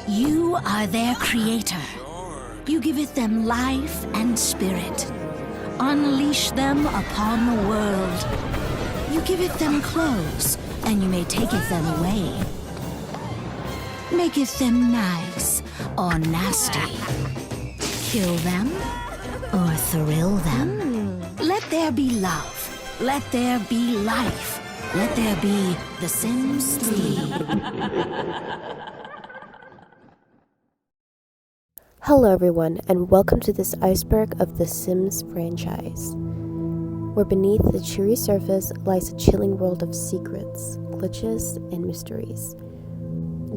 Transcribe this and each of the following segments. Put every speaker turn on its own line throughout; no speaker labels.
You are their creator. You giveth them life and spirit. Unleash them upon the world. You giveth them clothes, and you may taketh them away. Maketh them nice or nasty. Kill them or thrill them. Let there be love. Let there be life. Let there be The Sims 3.
Hello everyone, and welcome to this iceberg of the Sims franchise, where beneath the cheery surface lies a chilling world of secrets, glitches, and mysteries.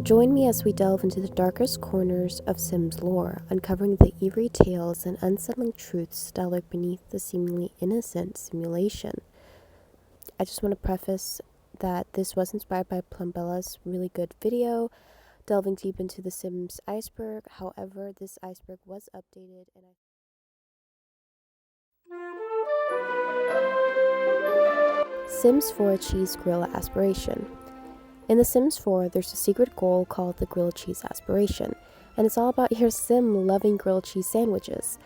Join me as we delve into the darkest corners of Sims lore, uncovering the eerie tales and unsettling truths that lurk beneath the seemingly innocent simulation. I just want to preface that this was inspired by Plumbella's really good video delving deep into the Sims iceberg. However, this iceberg was updated and Sims 4 Cheese Grill Aspiration. In The Sims 4, there's a secret goal called the Grilled Cheese Aspiration, and it's all about your Sim loving grilled cheese sandwiches.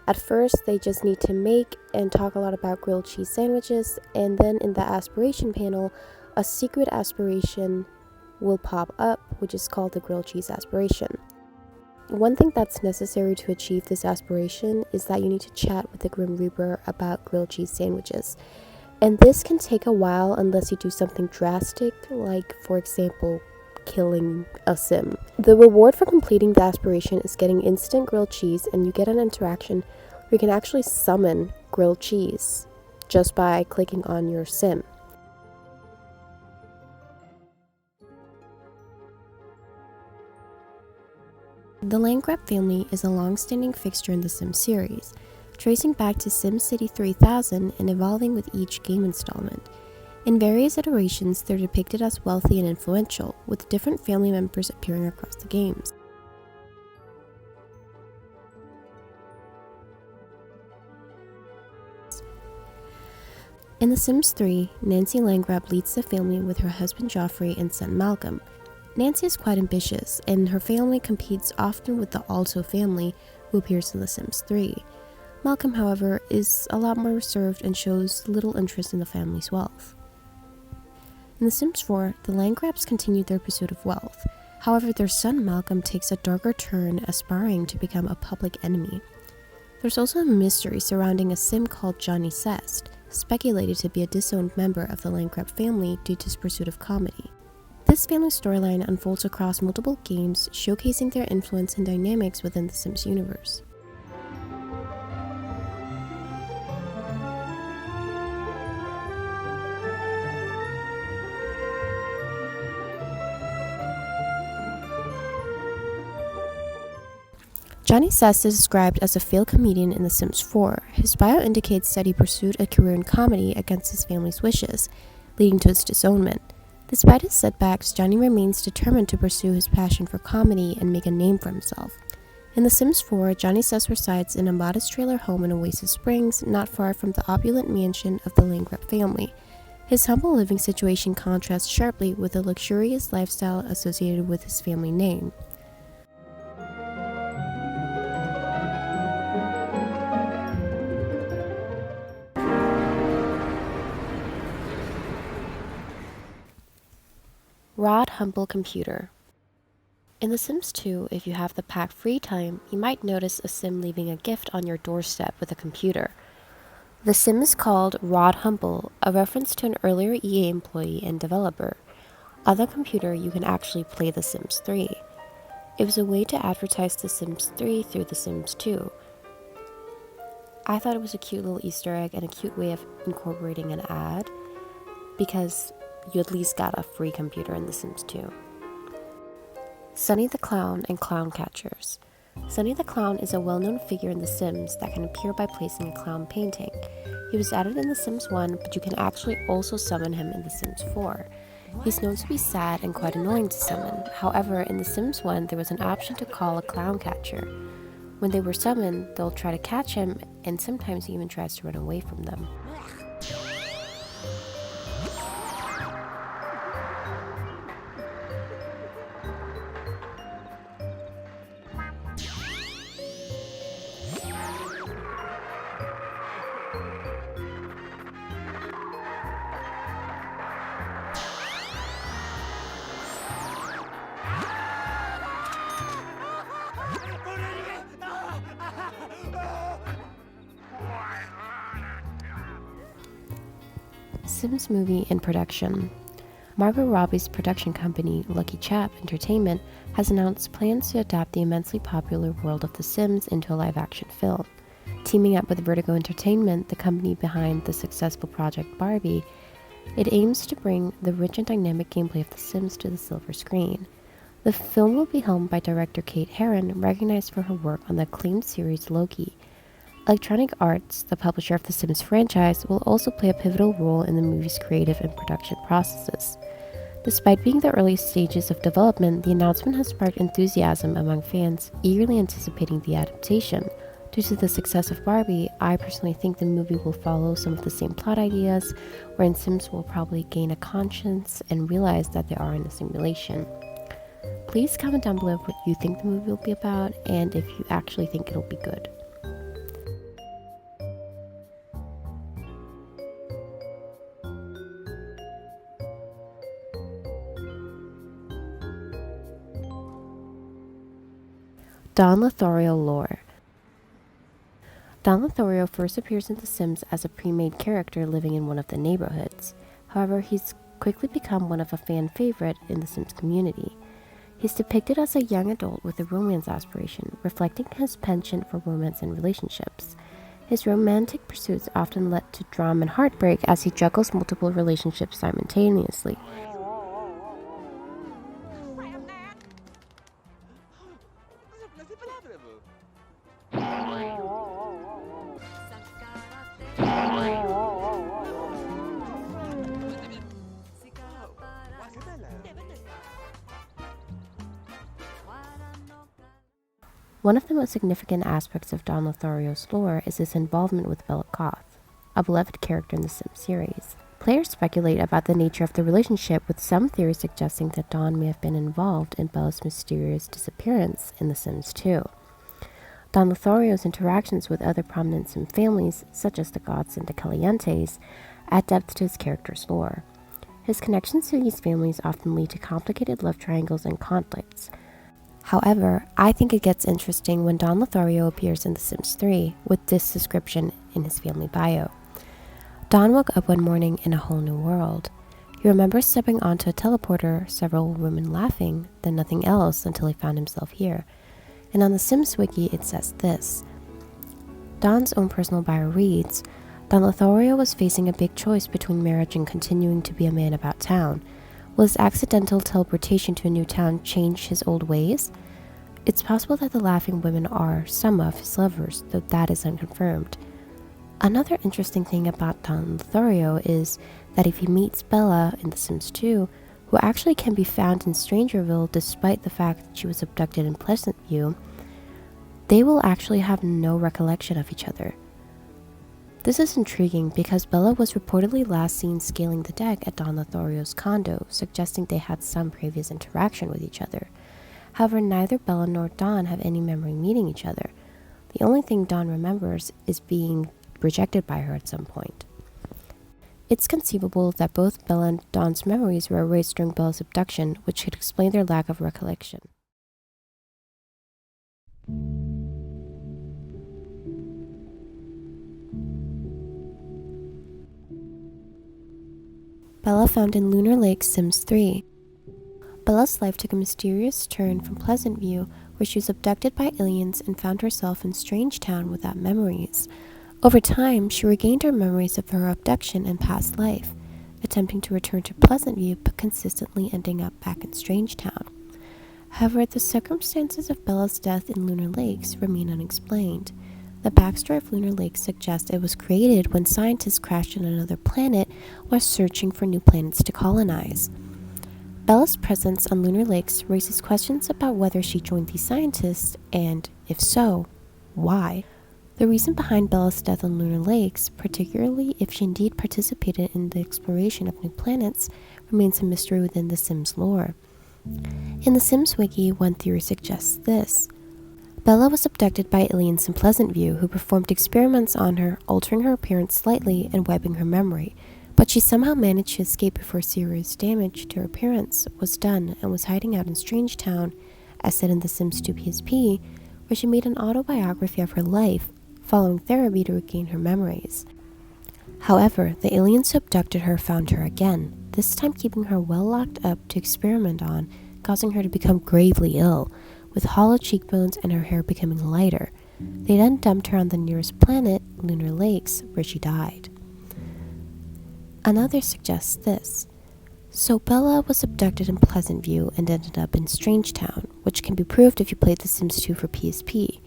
At first, they just need to make and talk a lot about grilled cheese sandwiches, and then in the aspiration panel, a secret aspiration will pop up, which is called the grilled cheese aspiration. One thing that's necessary to achieve this aspiration is that you need to chat with the Grim Reaper about grilled cheese sandwiches. And this can take a while unless you do something drastic, like, for example, killing a Sim. The reward for completing the aspiration is getting instant grilled cheese, and you get an interaction where you can actually summon grilled cheese just by clicking on your Sim. The Landgraab family is a long-standing fixture in the Sims series, tracing back to SimCity 3000 and evolving with each game installment. In various iterations, they're depicted as wealthy and influential, with different family members appearing across the games. In The Sims 3, Nancy Landgraab leads the family with her husband Joffrey and son Malcolm. Nancy is quite ambitious, and her family competes often with the Alto family, who appears in The Sims 3. Malcolm, however, is a lot more reserved and shows little interest in the family's wealth. In The Sims 4, the Landgraabs continue their pursuit of wealth. However, their son Malcolm takes a darker turn, aspiring to become a public enemy. There's also a mystery surrounding a Sim called Johnny Zest, speculated to be a disowned member of the Landgraab family due to his pursuit of comedy. This family storyline unfolds across multiple games, showcasing their influence and dynamics within the Sims universe. Johnny Zest is described as a failed comedian in The Sims 4. His bio indicates that he pursued a career in comedy against his family's wishes, leading to his disownment. Despite his setbacks, Johnny remains determined to pursue his passion for comedy and make a name for himself. In The Sims 4, Johnny Zest resides in a modest trailer home in Oasis Springs, not far from the opulent mansion of the Landgraab family. His humble living situation contrasts sharply with the luxurious lifestyle associated with his family name. Rod Humble Computer. In The Sims 2, if you have the pack free time, you might notice a Sim leaving a gift on your doorstep with a computer. The Sim is called Rod Humble, a reference to an earlier EA employee and developer. On the computer, you can actually play The Sims 3. It was a way to advertise The Sims 3 through The Sims 2. I thought it was a cute little Easter egg and a cute way of incorporating an ad, because you at least got a free computer in The Sims 2. Sunny the Clown and Clown Catchers. Sunny the Clown is a well-known figure in The Sims that can appear by placing a clown painting. He was added in The Sims 1, but you can actually also summon him in The Sims 4. He's known to be sad and quite annoying to summon. However, in The Sims 1, there was an option to call a clown catcher. When they were summoned, they'll try to catch him, and sometimes he even tries to run away from them. Sims movie in production. Margot Robbie's production company, Lucky Chap Entertainment, has announced plans to adapt the immensely popular world of The Sims into a live-action film. Teaming up with Vertigo Entertainment, the company behind the successful project Barbie, it aims to bring the rich and dynamic gameplay of The Sims to the silver screen. The film will be helmed by director Kate Herron, recognized for her work on the acclaimed series Loki. Electronic Arts, the publisher of the Sims franchise, will also play a pivotal role in the movie's creative and production processes. Despite being the early stages of development, the announcement has sparked enthusiasm among fans eagerly anticipating the adaptation. Due to the success of Barbie, I personally think the movie will follow some of the same plot ideas, wherein Sims will probably gain a conscience and realize that they are in a simulation. Please comment down below what you think the movie will be about, and if you actually think it'll be good. Don Lothario lore. Don Lothario first appears in The Sims as a pre-made character living in one of the neighborhoods. However, he's quickly become one of a fan favorite in the Sims community. He's depicted as a young adult with a romance aspiration, reflecting his penchant for romance and relationships. His romantic pursuits often led to drama and heartbreak as he juggles multiple relationships simultaneously. One of the most significant aspects of Don Lothario's lore is his involvement with Bella Goth, a beloved character in the Sims series. Players speculate about the nature of the relationship, with some theories suggesting that Don may have been involved in Bella's mysterious disappearance in The Sims 2. Don Lothario's interactions with other prominent Sim families, such as the Goths and the Calientes, add depth to his character's lore. His connections to these families often lead to complicated love triangles and conflicts. However, I think it gets interesting when Don Lothario appears in The Sims 3 with this description in his family bio. Don woke up one morning in a whole new world. He remembers stepping onto a teleporter, several women laughing, then nothing else until he found himself here. And on the Sims wiki it says this. Don's own personal bio reads, Don Lothario was facing a big choice between marriage and continuing to be a man about town. Will his accidental teleportation to a new town change his old ways? It's possible that the laughing women are some of his lovers, though that is unconfirmed. Another interesting thing about Don Lothario is that if he meets Bella in The Sims 2, who actually can be found in Strangerville despite the fact that she was abducted in Pleasantview, they will actually have no recollection of each other. This is intriguing because Bella was reportedly last seen scaling the deck at Don Lothario's condo, suggesting they had some previous interaction with each other. However, neither Bella nor Don have any memory meeting each other. The only thing Don remembers is being rejected by her at some point. It's conceivable that both Bella and Don's memories were erased during Bella's abduction, which could explain their lack of recollection. Bella found in Lunar Lake, Sims 3. Bella's life took a mysterious turn from Pleasantview, where she was abducted by aliens and found herself in Strangetown without memories. Over time, she regained her memories of her abduction and past life, attempting to return to Pleasantview but consistently ending up back in Strangetown. However, the circumstances of Bella's death in Lunar Lakes remain unexplained. The backstory of Lunar Lake suggests it was created when scientists crashed on another planet while searching for new planets to colonize. Bella's presence on Lunar Lakes raises questions about whether she joined these scientists, and, if so, why. The reason behind Bella's death on Lunar Lakes, particularly if she indeed participated in the exploration of new planets, remains a mystery within The Sims lore. In The Sims wiki, one theory suggests this. Bella was abducted by aliens in Pleasantview who performed experiments on her, altering her appearance slightly and wiping her memory, but she somehow managed to escape before serious damage to her appearance was done and was hiding out in Strangetown, as said in The Sims 2 PSP, where she made an autobiography of her life, following therapy to regain her memories. However, the aliens who abducted her found her again, this time keeping her well locked up to experiment on, causing her to become gravely ill, with hollow cheekbones and her hair becoming lighter. They then dumped her on the nearest planet, Lunar Lakes, where she died. Another suggests this. So Bella was abducted in Pleasant View and ended up in Strangetown, which can be proved if you played The Sims 2 for PSP.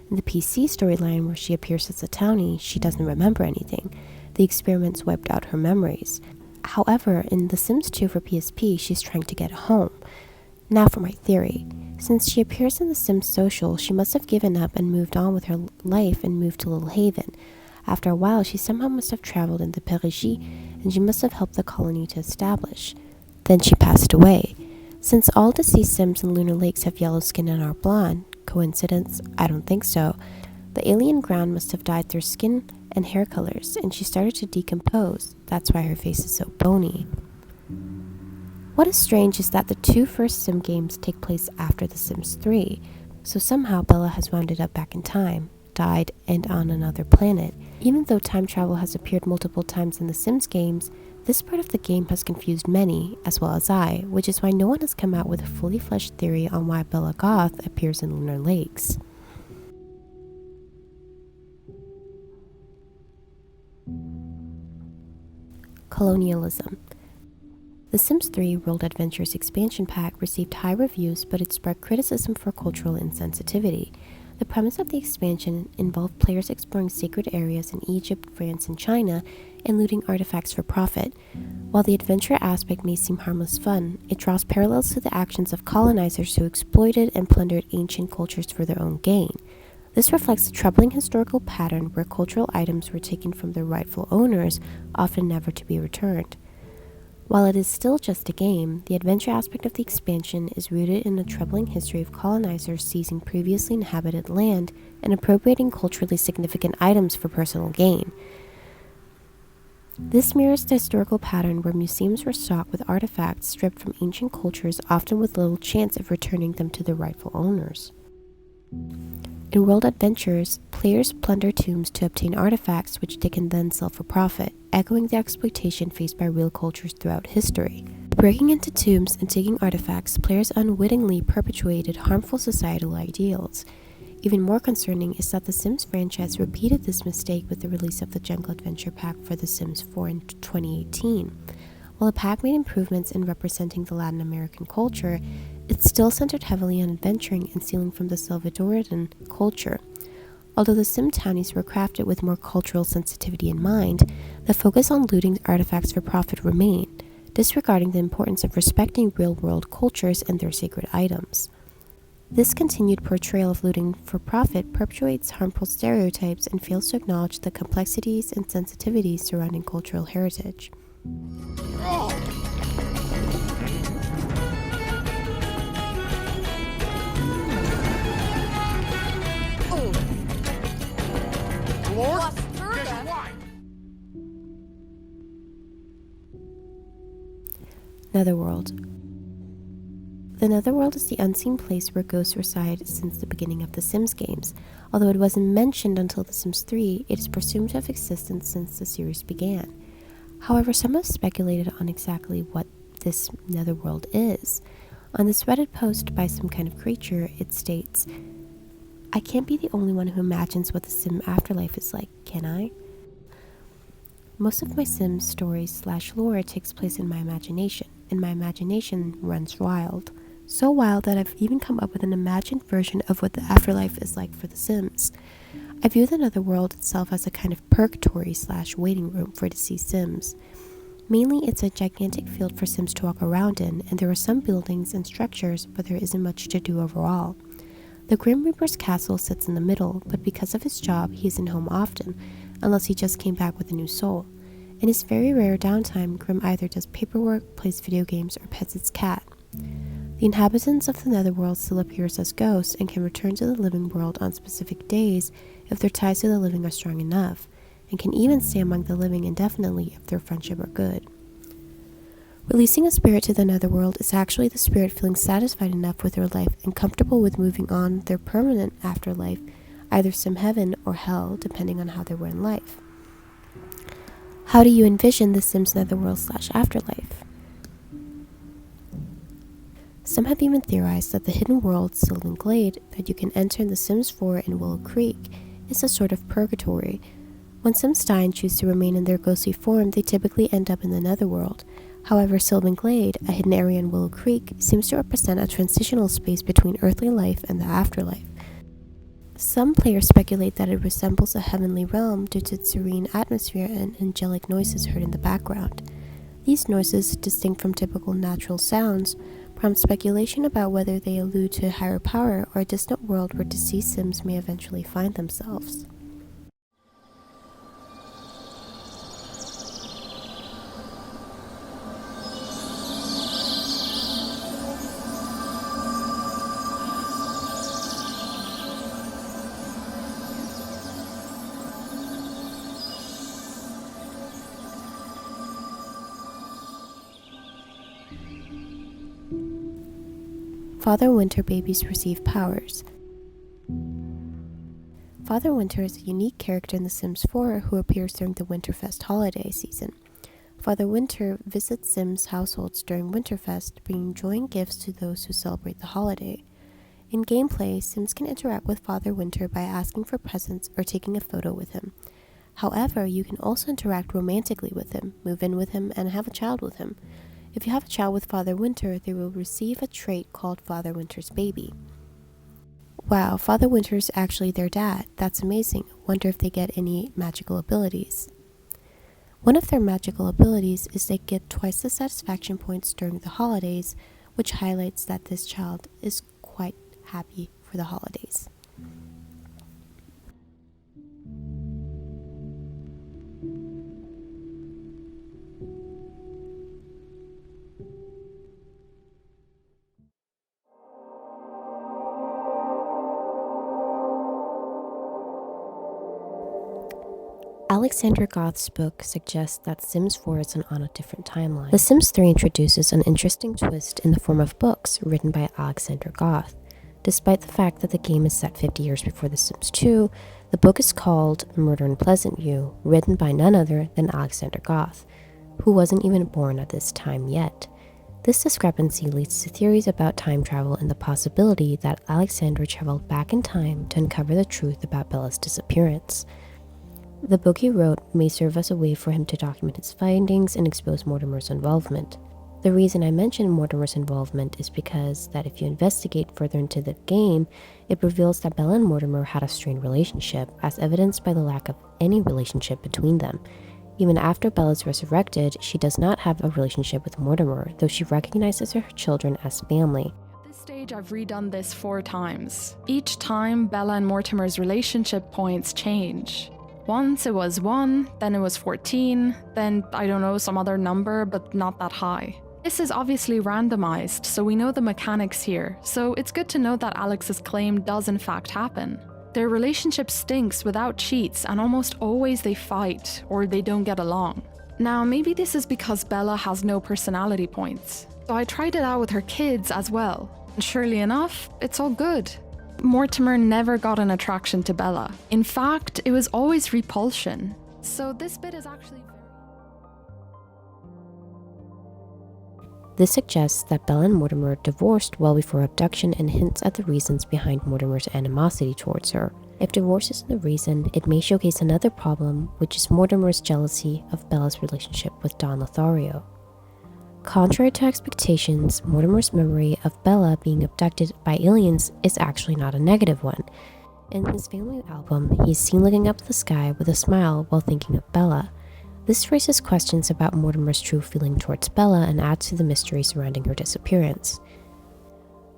In the PC storyline where she appears as a townie, she doesn't remember anything. The experiments wiped out her memories. However, in The Sims 2 for PSP, she's trying to get home. Now for my theory. Since she appears in The Sims Social, she must have given up and moved on with her life and moved to Little Haven. After a while, she somehow must have traveled into Perigie, and she must have helped the colony to establish. Then she passed away. Since all deceased Sims in Lunar Lakes have yellow skin and are blonde, coincidence? I don't think so. The alien ground must have dyed their skin and hair colors, and she started to decompose. That's why her face is so bony. What is strange is that the two first Sim games take place after The Sims 3, so somehow Bella has wound up back in time, died, and on another planet. Even though time travel has appeared multiple times in The Sims games, this part of the game has confused many, as well as I, which is why no one has come out with a fully fleshed theory on why Bella Goth appears in Lunar Lakes. Colonialism. The Sims 3 World Adventures expansion pack received high reviews, but it sparked criticism for cultural insensitivity. The premise of the expansion involved players exploring sacred areas in Egypt, France, and China, and looting artifacts for profit. While the adventure aspect may seem harmless fun, it draws parallels to the actions of colonizers who exploited and plundered ancient cultures for their own gain. This reflects a troubling historical pattern where cultural items were taken from their rightful owners, often never to be returned. While it is still just a game, the adventure aspect of the expansion is rooted in a troubling history of colonizers seizing previously inhabited land and appropriating culturally significant items for personal gain. This mirrors the historical pattern where museums were stocked with artifacts stripped from ancient cultures, often with little chance of returning them to their rightful owners. In World Adventures, players plunder tombs to obtain artifacts which they can then sell for profit, echoing the exploitation faced by real cultures throughout history. Breaking into tombs and taking artifacts, players unwittingly perpetuated harmful societal ideals. Even more concerning is that the Sims franchise repeated this mistake with the release of the Jungle Adventure Pack for The Sims 4 in 2018. While the pack made improvements in representing the Latin American culture, it still centered heavily on adventuring and stealing from the Salvadoran culture. Although the Sim townies were crafted with more cultural sensitivity in mind, the focus on looting artifacts for profit remained, disregarding the importance of respecting real-world cultures and their sacred items. This continued portrayal of looting for profit perpetuates harmful stereotypes and fails to acknowledge the complexities and sensitivities surrounding cultural heritage. Netherworld. The Netherworld is the unseen place where ghosts reside since the beginning of the Sims games. Although it wasn't mentioned until The Sims 3, it is presumed to have existed since the series began. However, some have speculated on exactly what this Netherworld is. On this Reddit post by some kind of creature, it states, "I can't be the only one who imagines what the Sim afterlife is like, can I? Most of my Sims stories / lore takes place in my imagination, and my imagination runs wild. So wild that I've even come up with an imagined version of what the afterlife is like for the Sims. I view the Netherworld itself as a kind of purgatory / waiting room for deceased Sims. Mainly, it's a gigantic field for Sims to walk around in, and there are some buildings and structures, but there isn't much to do overall. The Grim Reaper's castle sits in the middle, but because of his job, he isn't home often, unless he just came back with a new soul. In his very rare downtime, Grim either does paperwork, plays video games, or pets its cat. The inhabitants of the Netherworld still appear as ghosts and can return to the living world on specific days if their ties to the living are strong enough, and can even stay among the living indefinitely if their friendship are good. Releasing a spirit to the Netherworld is actually the spirit feeling satisfied enough with their life and comfortable with moving on their permanent afterlife, either Sim Heaven or Hell, depending on how they were in life. How do you envision The Sims Netherworld/Afterlife? Some have even theorized that the hidden world Sylvan Glade that you can enter in The Sims 4 in Willow Creek is a sort of purgatory. When Sims die and choose to remain in their ghostly form, they typically end up in the Netherworld. However, Sylvan Glade, a hidden area in Willow Creek, seems to represent a transitional space between earthly life and the afterlife. Some players speculate that it resembles a heavenly realm due to its serene atmosphere and angelic noises heard in the background. These noises, distinct from typical natural sounds, prompt speculation about whether they allude to a higher power or a distant world where deceased Sims may eventually find themselves. Father Winter babies receive powers. Father Winter is a unique character in The Sims 4 who appears during the Winterfest holiday season. Father Winter visits Sims households during Winterfest, bringing joy and gifts to those who celebrate the holiday. In gameplay, Sims can interact with Father Winter by asking for presents or taking a photo with him. However, you can also interact romantically with him, move in with him, and have a child with him. If you have a child with Father Winter, they will receive a trait called Father Winter's baby. Wow, Father Winter's actually their dad. That's amazing. Wonder if they get any magical abilities. One of their magical abilities is they get twice the satisfaction points during the holidays, which highlights that this child is quite happy for the holidays. Alexander Goth's book suggests that Sims 4 is on a different timeline. The Sims 3 introduces an interesting twist in the form of books written by Alexander Goth. Despite the fact that the game is set 50 years before The Sims 2, the book is called Murder in Pleasant View, written by none other than Alexander Goth, who wasn't even born at this time yet. This discrepancy leads to theories about time travel and the possibility that Alexander traveled back in time to uncover the truth about Bella's disappearance. The book he wrote may serve as a way for him to document his findings and expose Mortimer's involvement. The reason I mention Mortimer's involvement is because that if you investigate further into the game, it reveals that Bella and Mortimer had a strained relationship, as evidenced by the lack of any relationship between them. Even after Bella is resurrected, she does not have a relationship with Mortimer, though she recognizes her children as family.
At this stage, I've redone this 4 times. Each time, Bella and Mortimer's relationship points change. Once it was 1, then it was 14, then, I don't know, some other number, but not that high. This is obviously randomized, so we know the mechanics here, so it's good to know that Alex's claim does in fact happen. Their relationship stinks without cheats, and almost always they fight, or they don't get along. Now, maybe this is because Bella has no personality points, so I tried it out with her kids as well, and surely enough, it's all good. Mortimer never got an attraction to Bella. In fact, it was always repulsion. So this bit is actually
This suggests that Bella and Mortimer divorced well before abduction and hints at the reasons behind Mortimer's animosity towards her. If divorce isn't the reason, it may showcase another problem, which is Mortimer's jealousy of Bella's relationship with Don Lothario. Contrary to expectations, Mortimer's memory of Bella being abducted by aliens is actually not a negative one. In his family album, he is seen looking up at the sky with a smile while thinking of Bella. This raises questions about Mortimer's true feeling towards Bella and adds to the mystery surrounding her disappearance.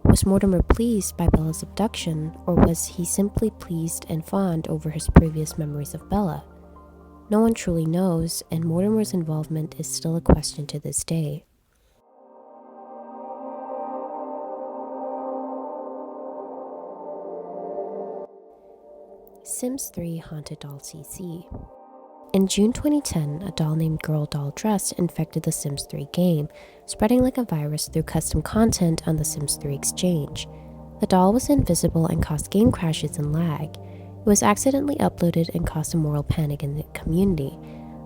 Was Mortimer pleased by Bella's abduction, or was he simply pleased and fond over his previous memories of Bella? No one truly knows, and Mortimer's involvement is still a question to this day. Sims 3 Haunted Doll CC. In June 2010, a doll named Girl Doll Dress infected the Sims 3 game, spreading like a virus through custom content on the Sims 3 exchange. The doll was invisible and caused game crashes and lag. It was accidentally uploaded and caused a moral panic in the community.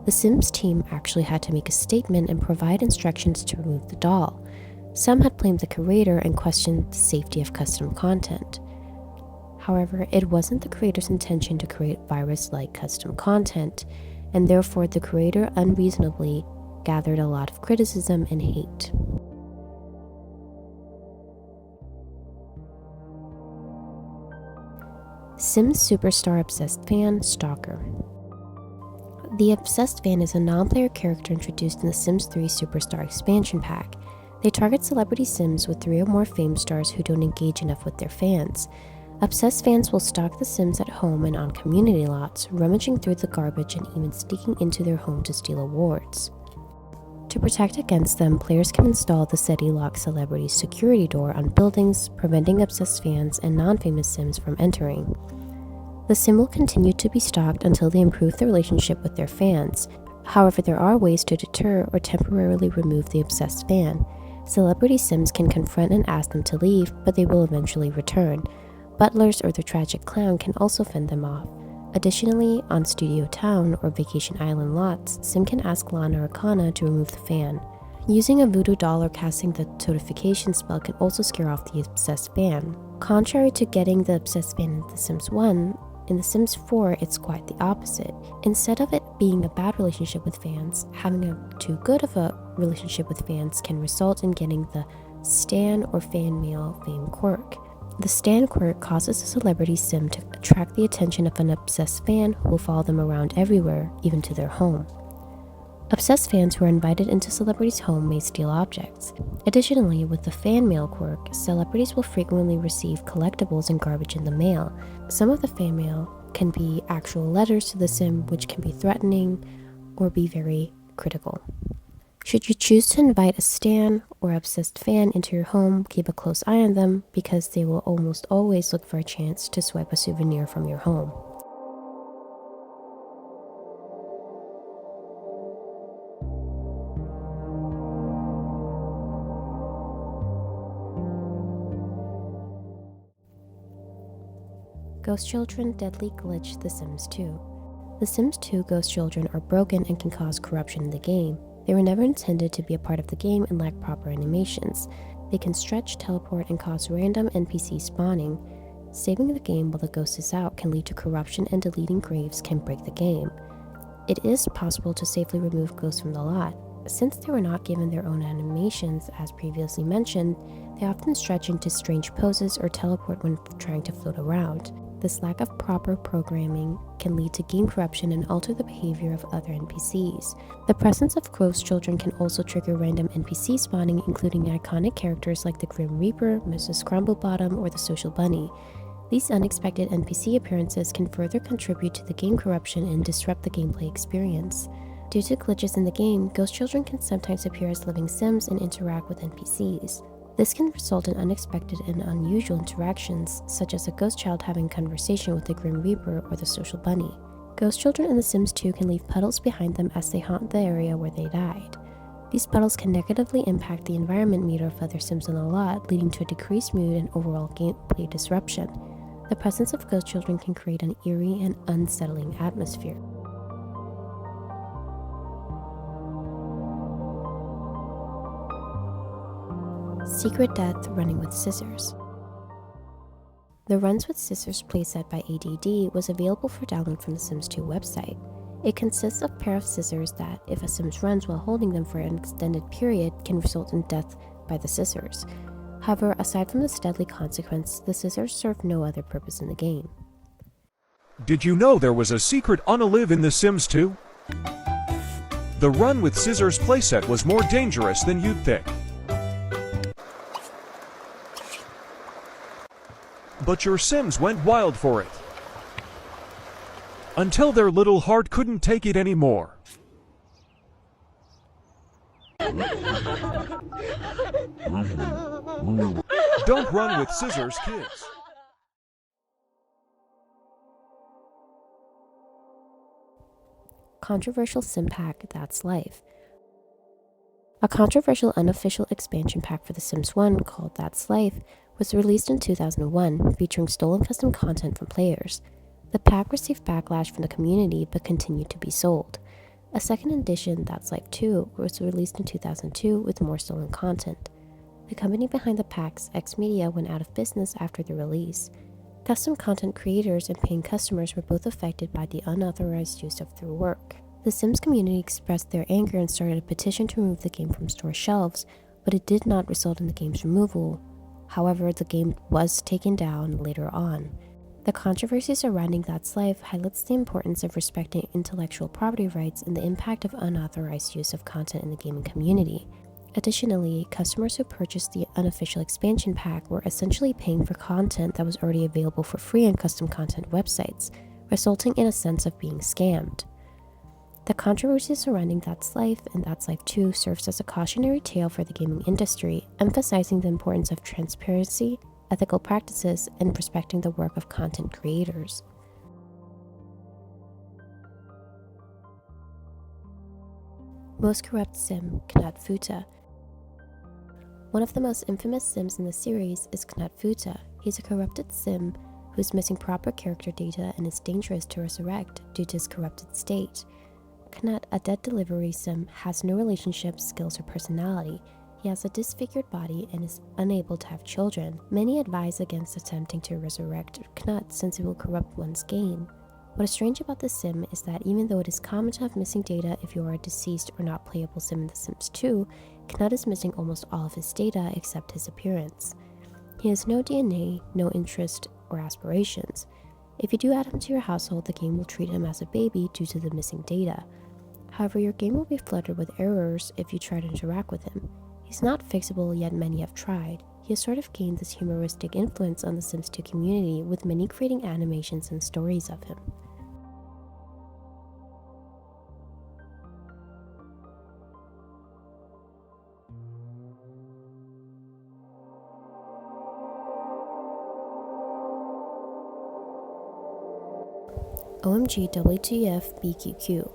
The Sims team actually had to make a statement and provide instructions to remove the doll. Some had blamed the creator and questioned the safety of custom content. However, it wasn't the creator's intention to create virus-like custom content, and therefore the creator unreasonably gathered a lot of criticism and hate. Sims Superstar Obsessed Fan Stalker. The Obsessed Fan is a non-player character introduced in the Sims 3 Superstar expansion pack. They target celebrity Sims with 3 or more fame stars who don't engage enough with their fans. Obsessed fans will stalk the Sims at home and on community lots, rummaging through the garbage and even sneaking into their home to steal awards. To protect against them, players can install the SETI Lock Celebrity Security Door on buildings, preventing obsessed fans and non-famous Sims from entering. The Sim will continue to be stalked until they improve their relationship with their fans. However, there are ways to deter or temporarily remove the obsessed fan. Celebrity Sims can confront and ask them to leave, but they will eventually return. Butlers or the tragic clown can also fend them off. Additionally, on Studio Town or Vacation Island lots, Sim can ask Lana or Kana to remove the fan. Using a voodoo doll or casting the totification spell can also scare off the obsessed fan. Contrary to getting the obsessed fan in The Sims 1, in The Sims 4 it's quite the opposite. Instead of it being a bad relationship with fans, having a too good of a relationship with fans can result in getting the stan or fan mail fame quirk. The stan quirk causes a celebrity Sim to attract the attention of an obsessed fan who will follow them around everywhere, even to their home. Obsessed fans who are invited into celebrities' home may steal objects. Additionally, with the fan mail quirk, celebrities will frequently receive collectibles and garbage in the mail. Some of the fan mail can be actual letters to the Sim, which can be threatening or be very critical. Should you choose to invite a stan or obsessed fan into your home, keep a close eye on them because they will almost always look for a chance to swipe a souvenir from your home. Ghost Children Deadly Glitch The Sims 2. The Sims 2 ghost children are broken and can cause corruption in the game. They were never intended to be a part of the game and lack proper animations. They can stretch, teleport, and cause random NPC spawning. Saving the game while the ghost is out can lead to corruption, and deleting graves can break the game. It is possible to safely remove ghosts from the lot. Since they were not given their own animations, as previously mentioned, they often stretch into strange poses or teleport when trying to float around. This lack of proper programming can lead to game corruption and alter the behavior of other NPCs. The presence of ghost children can also trigger random NPC spawning, including iconic characters like the Grim Reaper, Mrs. Crumblebottom, or the Social Bunny. These unexpected NPC appearances can further contribute to the game corruption and disrupt the gameplay experience. Due to glitches in the game, ghost children can sometimes appear as living Sims and interact with NPCs. This can result in unexpected and unusual interactions, such as a ghost child having conversation with the Grim Reaper or the Social Bunny. Ghost children in The Sims 2 can leave puddles behind them as they haunt the area where they died. These puddles can negatively impact the environment meter of other Sims on the lot, leading to a decreased mood and overall gameplay disruption. The presence of ghost children can create an eerie and unsettling atmosphere. Secret Death Running with Scissors. The Runs with Scissors playset by ADD was available for download from the Sims 2 website. It consists of a pair of scissors that, if a Sims runs while holding them for an extended period, can result in death by the scissors. However, aside from this deadly consequence, the scissors serve no other purpose in the game.
Did you know there was a secret unalive in The Sims 2? The Run with Scissors playset was more dangerous than you'd think. But your Sims went wild for it. Until their little heart couldn't take it anymore. Don't run with scissors, kids.
Controversial Sim Pack That's Life. A controversial unofficial expansion pack for The Sims 1 called That's Life was released in 2001, featuring stolen custom content from players. The pack received backlash from the community but continued to be sold. A second edition, That's Life 2, was released in 2002 with more stolen content. The company behind the packs, Xmedia, went out of business after the release. Custom content creators and paying customers were both affected by the unauthorized use of their work. The Sims community expressed their anger and started a petition to remove the game from store shelves, but it did not result in the game's removal. However, the game was taken down later on. The controversy surrounding That's Life highlights the importance of respecting intellectual property rights and the impact of unauthorized use of content in the gaming community. Additionally, customers who purchased the unofficial expansion pack were essentially paying for content that was already available for free on custom content websites, resulting in a sense of being scammed. The controversy surrounding That's Life and That's Life 2 serves as a cautionary tale for the gaming industry, emphasizing the importance of transparency, ethical practices, and respecting the work of content creators. Most corrupt sim, Knut Futa. One of the most infamous sims in the series is Knut Futa. He's a corrupted sim who is missing proper character data and is dangerous to resurrect due to his corrupted state. Knut, a dead delivery sim, has no relationships, skills, or personality. He has a disfigured body and is unable to have children. Many advise against attempting to resurrect Knut since it will corrupt one's gain. What is strange about this sim is that even though it is common to have missing data if you are a deceased or not playable sim in The Sims 2, Knut is missing almost all of his data except his appearance. He has no DNA, no interest, or aspirations. If you do add him to your household, the game will treat him as a baby due to the missing data. However, your game will be flooded with errors if you try to interact with him. He's not fixable, yet many have tried. He has sort of gained this humoristic influence on the Sims 2 community, with many creating animations and stories of him. OMGWTFBQQ.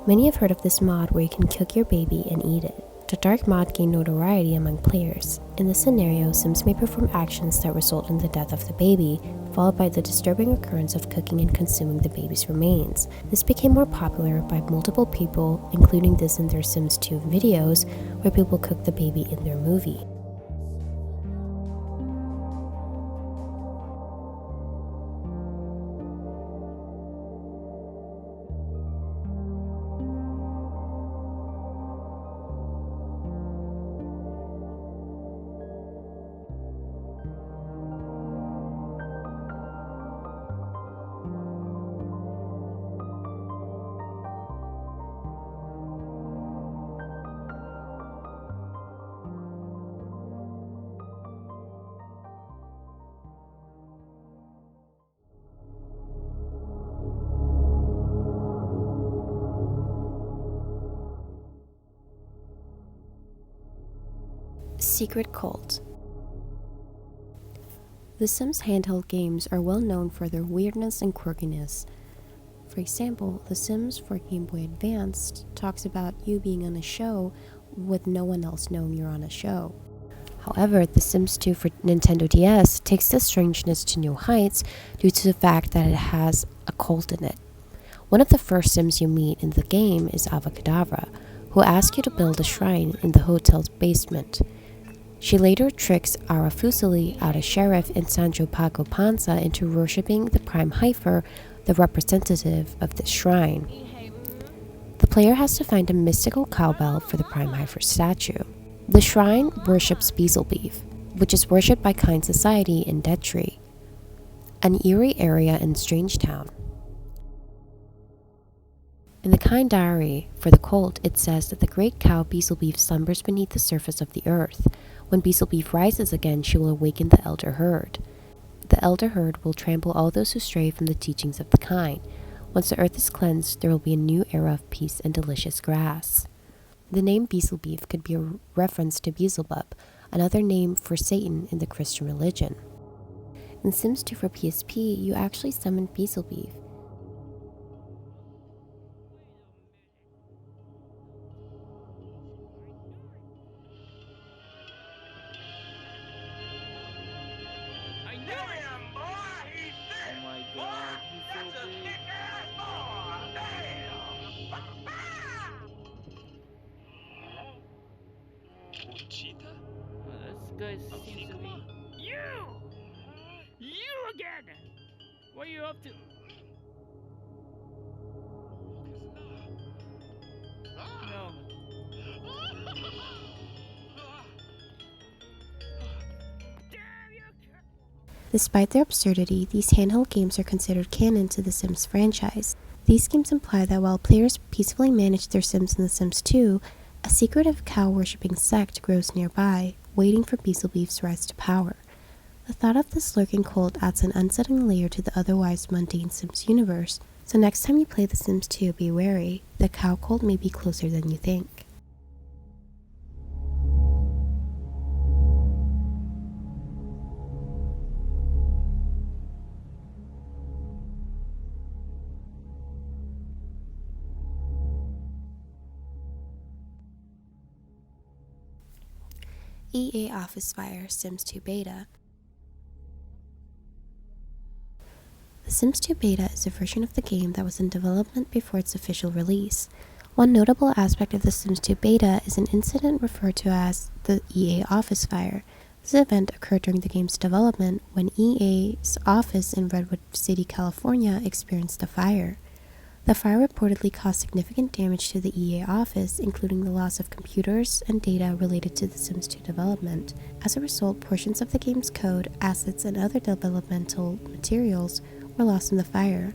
Many have heard of this mod where you can cook your baby and eat it. The dark mod gained notoriety among players. In this scenario, Sims may perform actions that result in the death of the baby, followed by the disturbing occurrence of cooking and consuming the baby's remains. This became more popular by multiple people, including this in their Sims 2 videos, where people cook the baby in their movie. Secret Cult. The Sims handheld games are well known for their weirdness and quirkiness. For example, The Sims for Game Boy Advance talks about you being on a show with no one else knowing you're on a show. However, The Sims 2 for Nintendo DS takes this strangeness to new heights due to the fact that it has a cult in it. One of the first Sims you meet in the game is Avocadabra, who asks you to build a shrine in the hotel's basement. She later tricks Ara Fusili, Ada Sheriff, and Sanjo Paco Panza into worshipping the Prime Heifer, the representative of this shrine. The player has to find a mystical cowbell for the Prime Heifer statue. The shrine worships Beezlebeef, which is worshipped by Kind Society in Dead Tree, an eerie area in Strangetown. In the Kind Diary for the cult, it says that the great cow Beezlebeef slumbers beneath the surface of the earth. When Beezlebeef rises again, she will awaken the Elder Herd. The Elder Herd will trample all those who stray from the teachings of the kind. Once the earth is cleansed, there will be a new era of peace and delicious grass. The name Beezlebeef could be a reference to Beelzebub, another name for Satan in the Christian religion. In Sims 2 for PSP, you actually summon Beezlebeef.
Oh my god, he's so big. This guy seems to be... You again! What are you up to? No.
Despite their absurdity, these handheld games are considered canon to the Sims franchise. These games imply that while players peacefully manage their Sims in The Sims 2, a secretive cow-worshipping sect grows nearby, waiting for Beezlebeef's rise to power. The thought of this lurking cult adds an unsettling layer to the otherwise mundane Sims universe, so next time you play The Sims 2, be wary. The cow cult may be closer than you think. EA Office Fire Sims 2 Beta. The Sims 2 Beta is a version of the game that was in development before its official release. One notable aspect of the Sims 2 Beta is an incident referred to as the EA Office Fire. This event occurred during the game's development when EA's office in Redwood City, California experienced a fire. The fire reportedly caused significant damage to the EA office, including the loss of computers and data related to the Sims 2 development. As a result, portions of the game's code, assets, and other developmental materials were lost in the fire.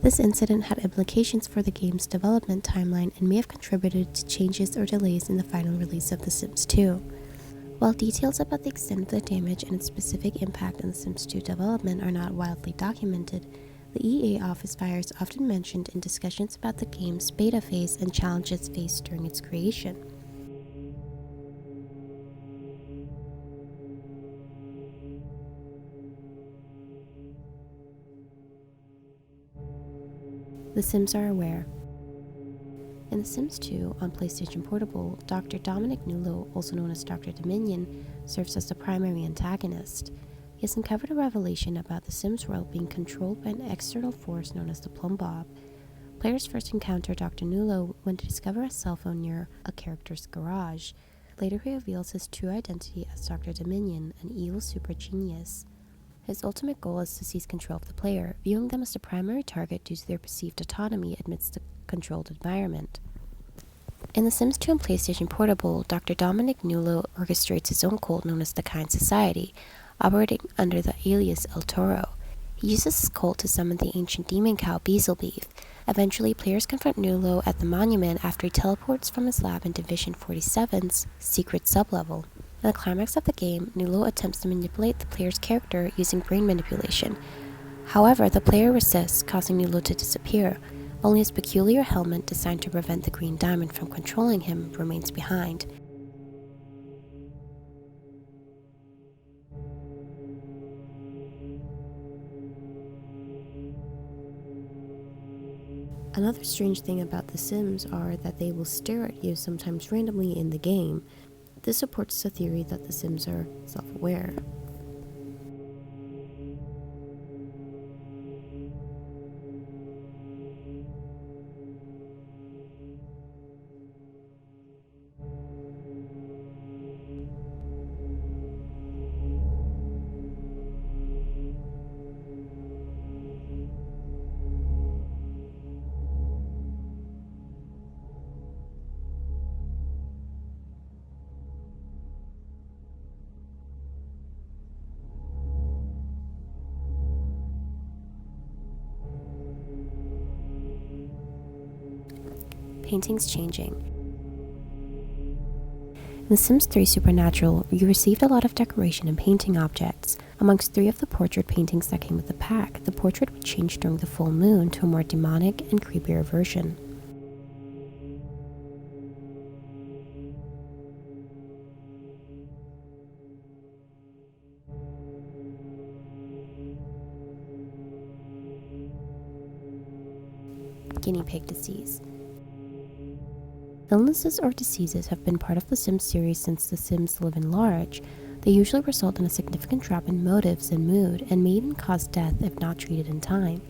This incident had implications for the game's development timeline and may have contributed to changes or delays in the final release of The Sims 2. While details about the extent of the damage and its specific impact on The Sims 2 development are not widely documented, the EA Office Fire is often mentioned in discussions about the game's beta phase and challenges faced during its creation. The Sims are aware. In The Sims 2 on PlayStation Portable, Dr. Dominic Nulo, also known as Dr. Dominion, serves as the primary antagonist. He has uncovered a revelation about the Sims world being controlled by an external force known as the Plum Bob. Players first encounter Dr. Nulo when they discover a cell phone near a character's garage. Later he reveals his true identity as Dr. Dominion, an evil super genius. His ultimate goal is to seize control of the player, viewing them as the primary target due to their perceived autonomy amidst the controlled environment. In The Sims 2 on PlayStation Portable, Dr. Dominic Nulo orchestrates his own cult known as the Kind Society, operating under the alias El Toro. He uses his cult to summon the ancient demon cow Beezlebeef. Eventually, players confront Nulo at the monument after he teleports from his lab in Division 47's secret sublevel. In the climax of the game, Nulo attempts to manipulate the player's character using brain manipulation. However, the player resists, causing Nulo to disappear. Only his peculiar helmet, designed to prevent the green diamond from controlling him, remains behind. Another strange thing about The Sims are that they will stare at you sometimes randomly in the game. This supports the theory that The Sims are self-aware. Paintings changing. In The Sims 3 Supernatural, you received a lot of decoration and painting objects. Amongst 3 of the portrait paintings that came with the pack, the portrait would change during the full moon to a more demonic and creepier version. Guinea Pig Disease. Illnesses or diseases have been part of the Sims series since The Sims Live and Large. They usually result in a significant drop in motives and mood, and may even cause death if not treated in time.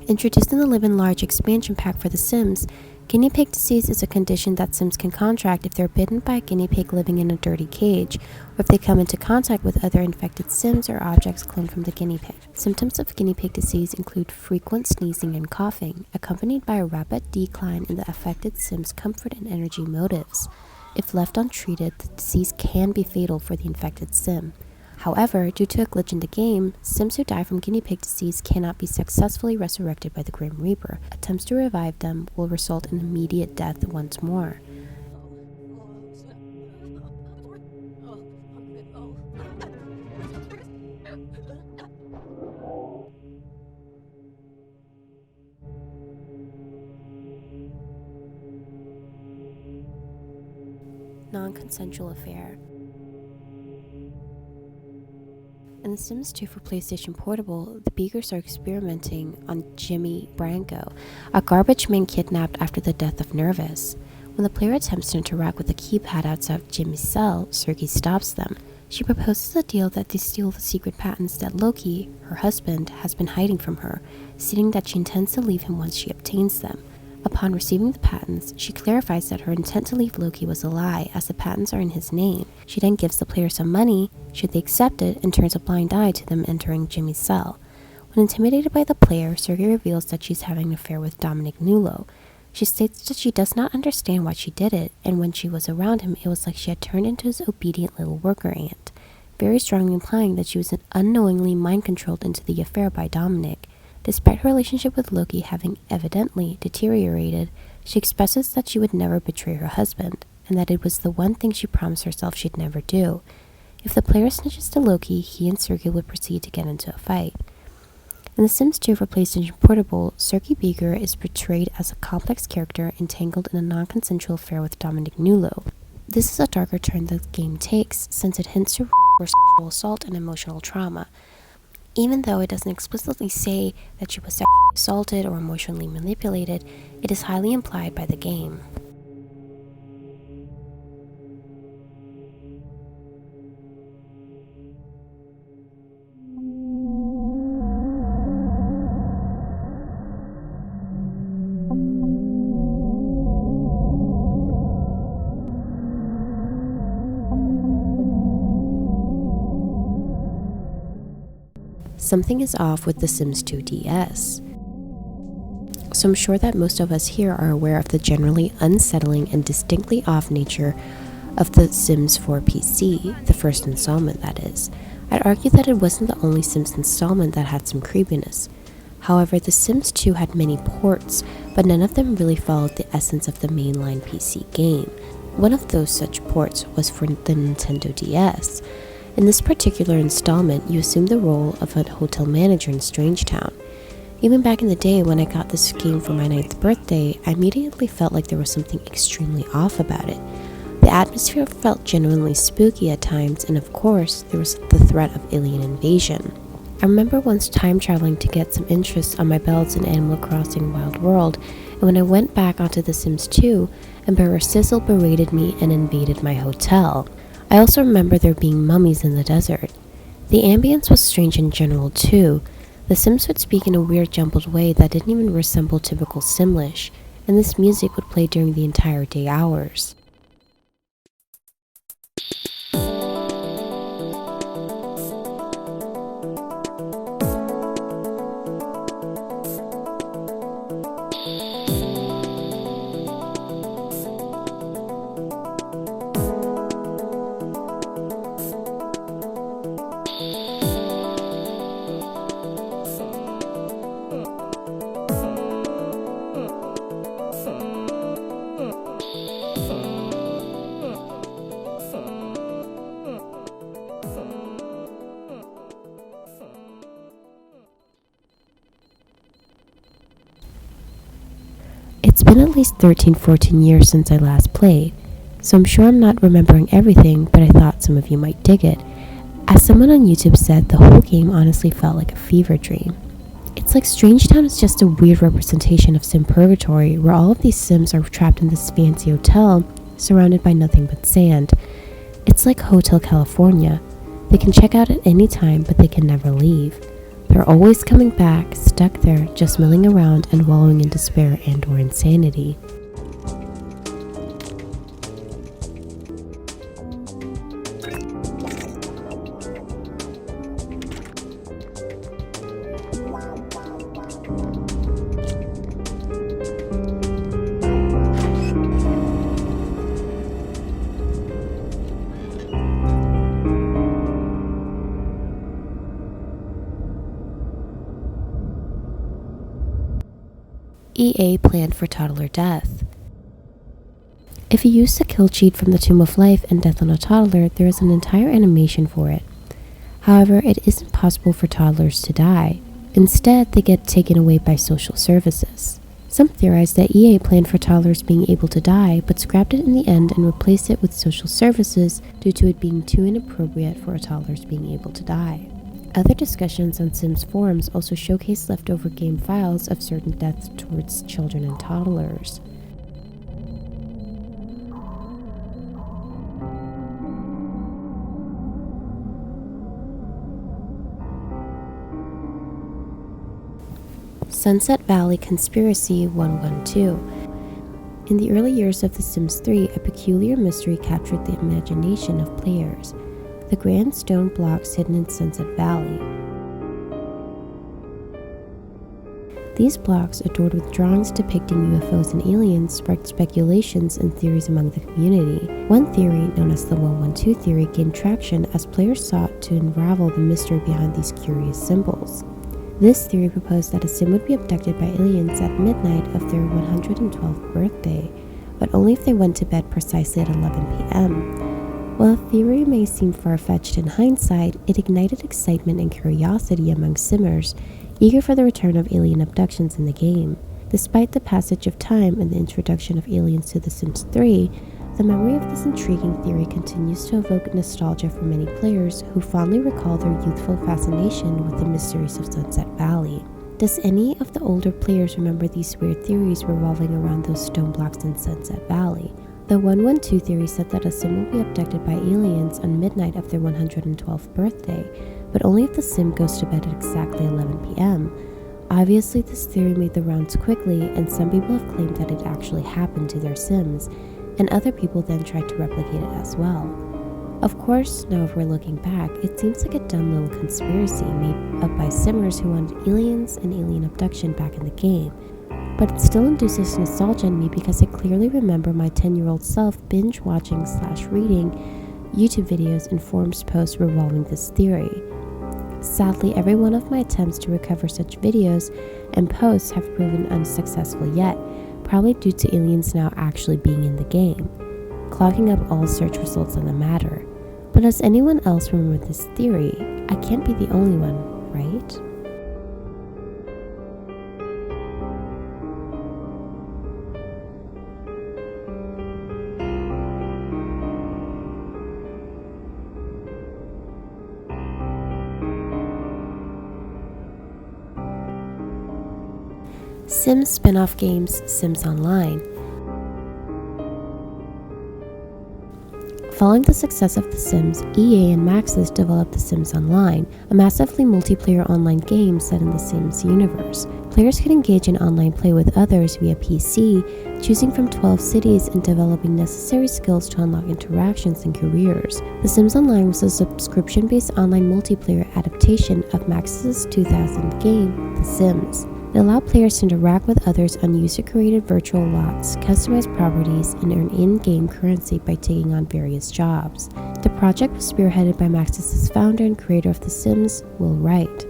Introduced in the Live and Large expansion pack for The Sims, Guinea pig disease is a condition that Sims can contract if they're bitten by a guinea pig living in a dirty cage, or if they come into contact with other infected Sims or objects cloned from the guinea pig. Symptoms of guinea pig disease include frequent sneezing and coughing, accompanied by a rapid decline in the affected Sim's comfort and energy motives. If left untreated, the disease can be fatal for the infected Sim. However, due to a glitch in the game, Sims who die from guinea pig disease cannot be successfully resurrected by the Grim Reaper. Attempts to revive them will result in immediate death once more. Non-consensual affair. In The Sims 2 for PlayStation Portable, the Beakers are experimenting on Jimmy Branco, a garbage man kidnapped after the death of Nervous. When the player attempts to interact with the keypad outside of Jimmy's cell, Sergei stops them. She proposes a deal that they steal the secret patents that Loki, her husband, has been hiding from her, stating that she intends to leave him once she obtains them. Upon receiving the patents, she clarifies that her intent to leave Loki was a lie, as the patents are in his name. She then gives the player some money, should they accept it, and turns a blind eye to them entering Jimmy's cell. When intimidated by the player, Sergei reveals that she's having an affair with Dominic Nulo. She states that she does not understand why she did it, and when she was around him, it was like she had turned into his obedient little worker ant, very strongly implying that she was unknowingly mind-controlled into the affair by Dominic. Despite her relationship with Loki having evidently deteriorated, she expresses that she would never betray her husband, and that it was the one thing she promised herself she'd never do. If the player snitches to Loki, he and Sergei would proceed to get into a fight. In The Sims 2 for PlayStation Portable, Sergei Beaker is portrayed as a complex character entangled in a non-consensual affair with Dominic Nulo. This is a darker turn the game takes, since it hints to sexual assault and emotional trauma. Even though it doesn't explicitly say that she was sexually assaulted or emotionally manipulated, it is highly implied by the game. Something is off with The Sims 2 DS. So I'm sure that most of us here are aware of the generally unsettling and distinctly off nature of The Sims 4 PC, the first installment that is. I'd argue that it wasn't the only Sims installment that had some creepiness. However, The Sims 2 had many ports, but none of them really followed the essence of the mainline PC game. One of those such ports was for the Nintendo DS. In this particular installment, you assume the role of a hotel manager in Strangetown. Even back in the day when I got this game for my 9th birthday, I immediately felt like there was something extremely off about it. The atmosphere felt genuinely spooky at times, and of course, there was the threat of alien invasion. I remember once time traveling to get some interest on my belts in Animal Crossing Wild World, and when I went back onto The Sims 2, Emperor Sizzle berated me and invaded my hotel. I also remember there being mummies in the desert. The ambience was strange in general too. The Sims would speak in a weird jumbled way that didn't even resemble typical Simlish, and this music would play during the entire day hours. It's been at least 13-14 years since I last played, so I'm sure I'm not remembering everything, but I thought some of you might dig it. As someone on YouTube said, the whole game honestly felt like a fever dream. It's like Strangetown is just a weird representation of Sim Purgatory, where all of these Sims are trapped in this fancy hotel, surrounded by nothing but sand. It's like Hotel California. They can check out at any time, but they can never leave. They're always coming back, stuck there, just milling around and wallowing in despair and/or insanity. EA planned for Toddler death. If you use the kill cheat from the Tomb of Life and Death on a Toddler, there is an entire animation for it. However, it isn't possible for toddlers to die. Instead, they get taken away by social services. Some theorize that EA planned for toddlers being able to die, but scrapped it in the end and replaced it with social services due to it being too inappropriate for toddlers being able to die. Other discussions on Sims forums also showcase leftover game files of certain deaths towards children and toddlers. Sunset Valley Conspiracy 112. In the early years of The Sims 3, a peculiar mystery captured the imagination of players: the grand stone blocks hidden in Sunset Valley. These blocks, adored with drawings depicting UFOs and aliens, sparked speculations and theories among the community. One theory, known as the 112 theory, gained traction as players sought to unravel the mystery behind these curious symbols. This theory proposed that a Sim would be abducted by aliens at midnight of their 112th birthday, but only if they went to bed precisely at 11 p.m. While the theory may seem far-fetched in hindsight, it ignited excitement and curiosity among Simmers, eager for the return of alien abductions in the game. Despite the passage of time and the introduction of aliens to The Sims 3, the memory of this intriguing theory continues to evoke nostalgia for many players who fondly recall their youthful fascination with the mysteries of Sunset Valley. Does any of the older players remember these weird theories revolving around those stone blocks in Sunset Valley? The 112 theory said that a Sim will be abducted by aliens on midnight of their 112th birthday, but only if the Sim goes to bed at exactly 11 p.m. Obviously, this theory made the rounds quickly, and some people have claimed that it actually happened to their Sims, and other people then tried to replicate it as well. Of course, now if we're looking back, it seems like a dumb little conspiracy made up by Simmers who wanted aliens and alien abduction back in the game, but it still induces nostalgia in me because I clearly remember my 10-year-old self binge-watching/reading YouTube videos and forums posts revolving this theory. Sadly, every one of my attempts to recover such videos and posts have proven unsuccessful yet, probably due to aliens now actually being in the game, clogging up all search results on the matter. But does anyone else remember this theory? I can't be the only one, right? Sims spin-off games Sims Online. Following the success of The Sims, EA and Maxis developed The Sims Online, a massively multiplayer online game set in the Sims universe. Players could engage in online play with others via PC, choosing from 12 cities and developing necessary skills to unlock interactions and careers. The Sims Online was a subscription-based online multiplayer adaptation of Maxis' 2000 game, The Sims. It allowed players to interact with others on user-created virtual lots, customize properties, and earn in-game currency by taking on various jobs. The project was spearheaded by Maxis' founder and creator of The Sims, Will Wright.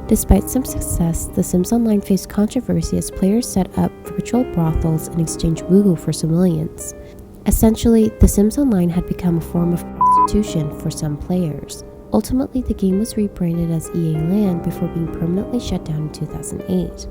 Despite some success, The Sims Online faced controversy as players set up virtual brothels and exchanged woohoo for civilians. Essentially, The Sims Online had become a form of prostitution for some players. Ultimately, the game was rebranded as EA Land before being permanently shut down in 2008.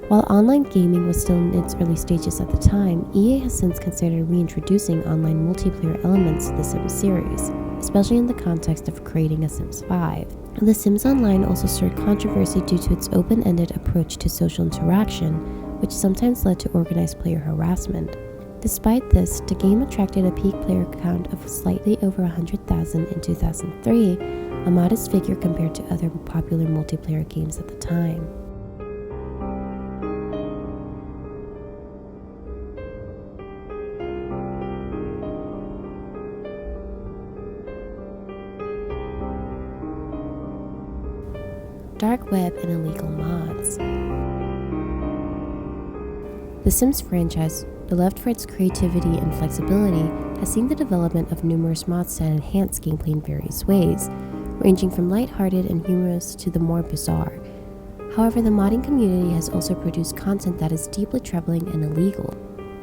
While online gaming was still in its early stages at the time, EA has since considered reintroducing online multiplayer elements to the Sims series, especially in the context of creating a Sims 5. The Sims Online also stirred controversy due to its open-ended approach to social interaction, which sometimes led to organized player harassment. Despite this, the game attracted a peak player count of slightly over 100,000 in 2003, a modest figure compared to other popular multiplayer games at the time. Dark web and illegal mods. The Sims franchise, beloved for its creativity and flexibility, has seen the development of numerous mods that enhance gameplay in various ways, ranging from lighthearted and humorous to the more bizarre. However, the modding community has also produced content that is deeply troubling and illegal,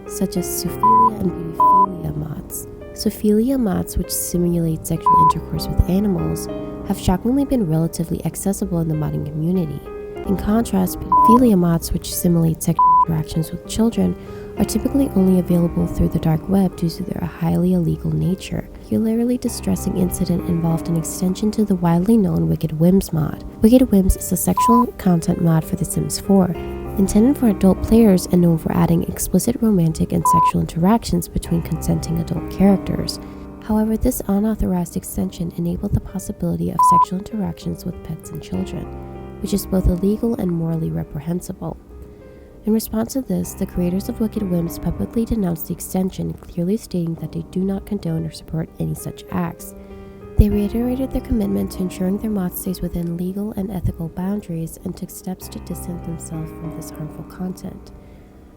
such as zoophilia and beautyphilia mods. Zoophilia mods, which simulate sexual intercourse with animals, have shockingly been relatively accessible in the modding community. In contrast, pedophilia mods, which simulate sexual interactions with children, are typically only available through the dark web due to their highly illegal nature. A particularly distressing incident involved an extension to the widely known Wicked Whims mod. Wicked Whims is a sexual content mod for The Sims 4, intended for adult players and known for adding explicit romantic and sexual interactions between consenting adult characters. However, this unauthorized extension enabled the possibility of sexual interactions with pets and children, which is both illegal and morally reprehensible. In response to this, the creators of Wicked Whims publicly denounced the extension, clearly stating that they do not condone or support any such acts. They reiterated their commitment to ensuring their mod stays within legal and ethical boundaries and took steps to distance themselves from this harmful content.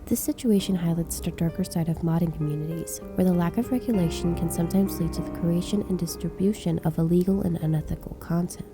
This situation highlights the darker side of modding communities, where the lack of regulation can sometimes lead to the creation and distribution of illegal and unethical content.